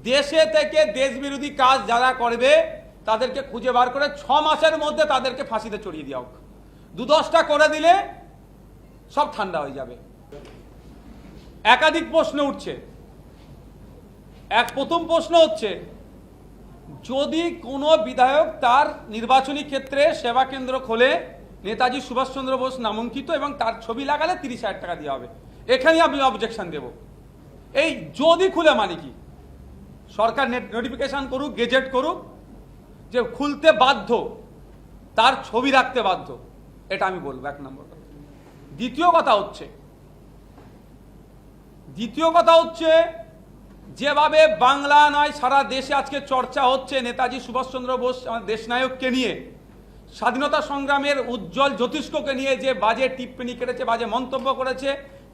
দেশে থেকে দেশ বিরোধী কাজ যারা করবে তাদেরকে খুঁজে বার করে 6 মাসের মধ্যে তাদেরকে ফাঁসিতে চড়িয়ে দেওয়া হোক। 2-10টা করে দিলে সব ঠান্ডা হয়ে যাবে। একাধিক প্রশ্ন উঠছে। প্রথম প্রশ্ন হচ্ছে, যদি কোনো বিধায়ক তার নির্বাচনী ক্ষেত্রে সেবা কেন্দ্র খোলে নেতাজি সুভাষচন্দ্র বোস নামাঙ্কিত এবং তার ছবি লাগালে 30,000 টাকা দেওয়া হবে, এখানেই আমি অবজেকশন দেব। এই যদি খুলে মানে কি? সরকার নোটিফিকেশন করুক, গেজেট করুক যে খুলতে বাধ্য, তার ছবি রাখতে বাধ্য, এটা আমি বলবো 1 নম্বর কথা। দ্বিতীয় কথা হচ্ছে যেভাবে বাংলা নয় সারা দেশে আজকে চর্চা হচ্ছে নেতাজি সুভাষচন্দ্র বোস আমাদের দেশনায়ককে নিয়ে, স্বাধীনতা সংগ্রামের উজ্জ্বল জ্যোতিষ্ককে নিয়ে যে বাজে টিপ্পনি কেটেছে, বাজে মন্তব্য করেছে,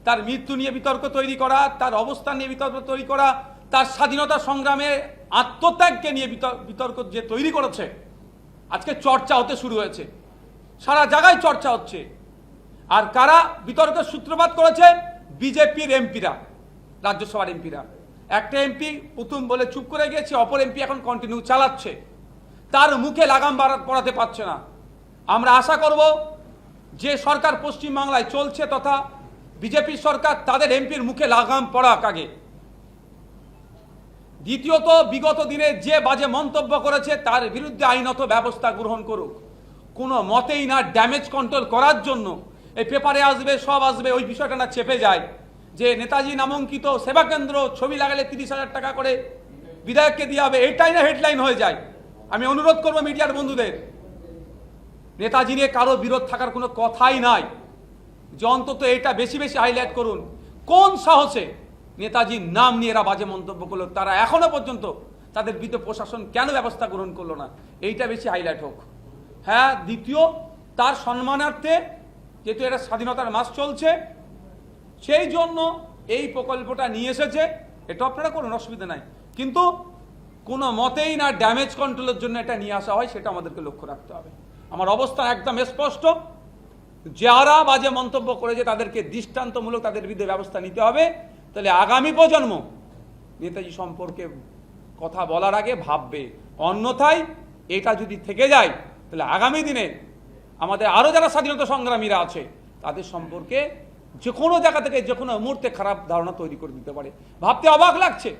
তার মৃত্যু নিয়ে বিতর্ক তৈরি করা, তার অবস্থান নিয়ে বিতর্ক তৈরি করা, তার স্বাধীনতা সংগ্রামে আত্মত্যাগকে নিয়ে বিতর্ক যে তৈরি করেছে, আজকে চর্চা হতে শুরু হয়েছে, সারা জায়গায় চর্চা হচ্ছে। আর কারা বিতর্কের সূত্রপাত করেছে? বিজেপির এমপিরা, রাজ্যসভার এমপিরা। একটা এমপি প্রথম বলে চুপ করে গিয়েছে, অপর এমপি এখন কন্টিনিউ চালাচ্ছে, তার মুখে লাগাম পড়াতে পারছে না। আমরা আশা করব যে সরকার পশ্চিমবাংলায় চলছে তথা বিজেপি সরকার, তাদের এমপির মুখে লাগাম পড়াক আগে। দ্বিতীয়ত, বিগত দিনে যে বাজে মন্তব্য করেছে তার বিরুদ্ধে আইনত ব্যবস্থা গ্রহণ করুক। কোনো মতেই না ড্যামেজ কন্ট্রোল করার জন্য এই পেপারে আসবে, সব আসবে, ওই বিষয়টা না চেপে যায় যে নেতাজি নামাঙ্কিত সেবা কেন্দ্র ছবি লাগালে 30,000 টাকা করে বিধায়ককে দেওয়া হবে, এটাই না হেডলাইন হয়ে যায়। আমি অনুরোধ করবো মিডিয়ার বন্ধুদের, নেতাজি নিয়ে কারো বিরোধ থাকার কোনো কথাই নাই, যে অন্তত এটা বেশি বেশি হাইলাইট করুন। কোন সাহসে নেতাজির নাম নিয়ে এরা বাজে মন্তব্য করলো, তারা এখনো পর্যন্ত তাদের বিরুদ্ধে প্রশাসন কেন ব্যবস্থা গ্রহণ করলো না, এইটা বেশি হাইলাইট হোক। হ্যাঁ, দ্বিতীয়, তার সম্মানার্থে যেহেতু এটা স্বাধীনতার মাস চলছে, সেই জন্য এই প্রকল্পটা নিয়ে এসেছে, এটা আপনারা করুন, অসুবিধা নাই, কিন্তু কোনো মতেই না ড্যামেজ কন্ট্রোলের জন্য এটা নিয়ে আসা হয়, সেটা আমাদেরকে লক্ষ্য রাখতে হবে। আমার অবস্থান একদম স্পষ্ট, যারা বাজে মন্তব্য করেছে তাদেরকে দৃষ্টান্তমূলক তাদের বিরুদ্ধে ব্যবস্থা নিতে হবে। তাহলে আগামী প্রজন্ম নেতাজি সম্পর্কে কথা বলার আগে ভাববে। অন্যথায় এটা যদি থেকে যায় তাহলে আগামী দিনে আমাদের আরও যারা স্বাধীনতা সংগ্রামীরা আছে তাদের সম্পর্কে যে কোনো জায়গা থেকে যে কোনো মুহূর্তে খারাপ ধারণা তৈরি করে দিতে পারে। ভাবতে অবাক লাগছে,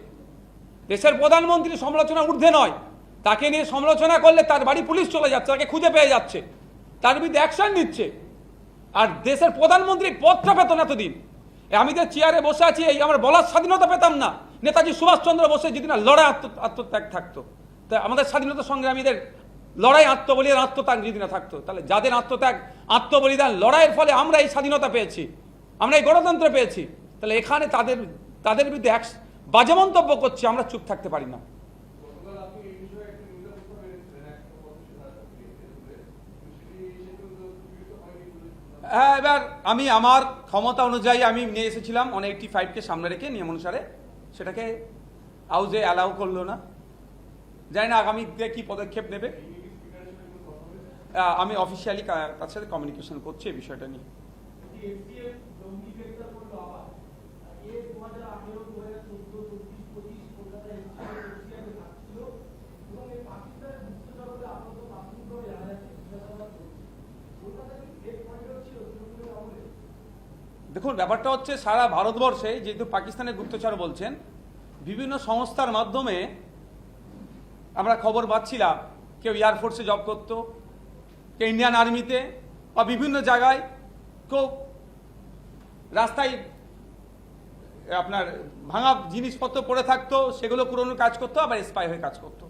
দেশের প্রধানমন্ত্রী সমালোচনা ঊর্ধ্বে নয়, তাকে নিয়ে সমালোচনা করলে তার বাড়ি পুলিশ চলে যাচ্ছে, তাকে খুঁজে পেয়ে যাচ্ছে, তার বিরুদ্ধে অ্যাকশন নিচ্ছে। আর দেশের প্রধানমন্ত্রী পদটা পেত না এতদিন। আমি যে চেয়ারে বসে আছি, এই আমার বলার স্বাধীনতা পেতাম না নেতাজি সুভাষচন্দ্র বোসের যদি না লড়াই আত্মত্যাগ থাকতো, তা আমাদের স্বাধীনতা সংগ্রামীদের লড়াই আত্মবলিদান আত্মত্যাগ যদি না থাকতো, তাহলে যাদের আত্মত্যাগ আত্মবলিদান লড়াইয়ের ফলে আমরা এই স্বাধীনতা পেয়েছি, আমরা এই গণতন্ত্র পেয়েছি, তাহলে এখানে তাদের বিরুদ্ধে বাজে মন্তব্য করছে, আমরা চুপ থাকতে পারি না। হ্যাঁ, এবার আমি আমার ক্ষমতা অনুযায়ী আমি নিয়ে এসেছিলাম 185কে সামনে রেখে, নিয়ম অনুসারে সেটাকে হাউজে অ্যালাউ করলো না। জানি না আগামী কি পদক্ষেপ নেবে। আমি অফিসিয়ালি তার সাথে কমিউনিকেশন করছি এই বিষয়টা নিয়ে। দেখুন, ব্যাপারটা হচ্ছে সারা ভারতবর্ষে যেহেতু পাকিস্তানের গুপ্তচর বলছেন, বিভিন্ন সংস্থার মাধ্যমে আমরা খবর পাচ্ছিলাম, কেউ এয়ারফোর্সে জব করতো, কেউ ইন্ডিয়ান আর্মিতে, বা বিভিন্ন জায়গায় কেউ রাস্তায় আপনার ভাঙা জিনিসপত্র পড়ে থাকতো, সেগুলো পুরোনো কাজ করতো, আবার স্পাই হয়ে কাজ করতো।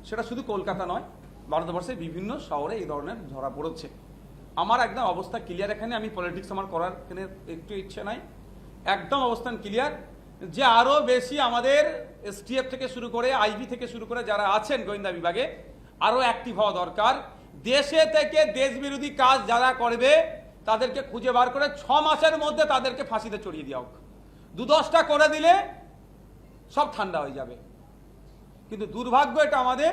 সেটা শুধু কলকাতা নয়, ভারতবর্ষের বিভিন্ন শহরে এই ধরনের ধরা পড়েছে। আমার একদম অবস্থা ক্লিয়ার, এখানে আমি পলিটিক্স আমার করার এখানে একটু ইচ্ছে নাই, একদম অবস্থান ক্লিয়ার যে আরও বেশি আমাদের এসটিএফ থেকে শুরু করে আইবি থেকে শুরু করে যারা আছেন গোয়েন্দা বিভাগে আরও অ্যাক্টিভ হওয়া দরকার। দেশে থেকে দেশ বিরোধী কাজ যারা করবে তাদেরকে খুঁজে বার করে 6 মাসের মধ্যে তাদেরকে ফাঁসিতে চড়িয়ে দেওয়া হোক। 2-10টা করে দিলে সব ঠান্ডা হয়ে যাবে। কিন্তু দুর্ভাগ্য এটা আমাদের,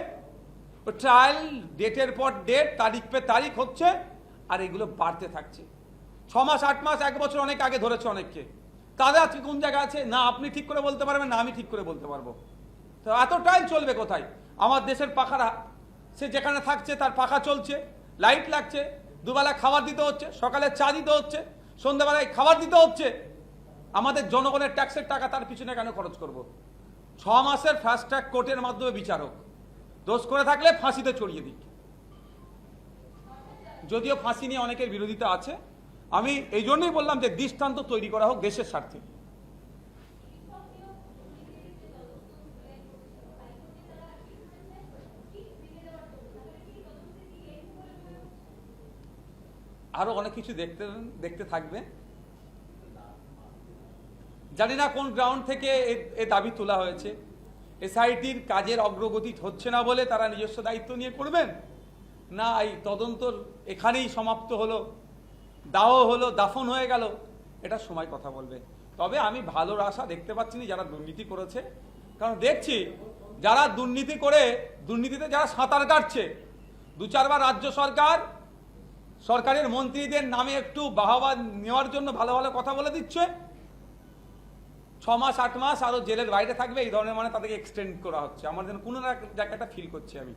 ট্রায়াল ডেটের পর ডেট, তারিখ পে তারিখ হচ্ছে, আর এগুলো বাড়তে থাকছে। 6 মাস, 8 মাস, 1 বছর অনেক আগে ধরেছে অনেককে। তাদের আজকে কোন জায়গা আছে না আপনি ঠিক করে বলতে পারবেন, না আমি ঠিক করে বলতে পারবো। তো এত টাইম চলবে কোথায়? আমার দেশের পাখারা সে যেখানে থাকছে তার পাখা চলছে, লাইট লাগছে, দুবেলা খাবার দিতে হচ্ছে, সকালে চা দিতে হচ্ছে, সন্ধ্যাবেলায় খাবার দিতে হচ্ছে। আমাদের জনগণের ট্যাক্সের টাকা তার পিছনে কেন খরচ করব? 6 মাসের ফাস্ট ট্র্যাক কোর্টের মাধ্যমে বিচারক দোষ করে থাকলে ফাঁসিতে চড়িয়ে দিক। যদিও ফাঁসি নিয়ে অনেকের বিরোধিতা আছে, আমি এই জন্যই বললাম যে দৃষ্টান্ত তৈরি করা হোক দেশের স্বার্থে। আরো অনেক কিছু দেখতে থাকবে। জানি না কোন গ্রাউন্ড থেকে এ দাবি তোলা হয়েছে। এসআইটির কাজের অগ্রগতি হচ্ছে না বলে তারা নিজস্ব দায়িত্ব নিয়ে করবেন, না এই তদন্ত এখানেই সমাপ্ত হলো, দাহ হলো, দাফন হয়ে গেল, এটা সময় কথা বলবে। তবে আমি ভালোর আশা দেখতে পাচ্ছি না যারা দুর্নীতি করেছে, কারণ দেখছি যারা দুর্নীতি করে দুর্নীতিতে যারা সাঁতার কাটছে, 2-4 বার রাজ্য সরকারের মন্ত্রীদের নামে একটু বাহবা নেওয়ার জন্য ভালো ভালো কথা বলে দিচ্ছে, 6 মাস 8 মাস আরো জেলের বাইরে থাকবে, এই ধরনের মানে তাদেরকে এক্সটেন্ড করা হচ্ছে। আমার যেন কোনো জায়গাটা ফিল করছি আমি।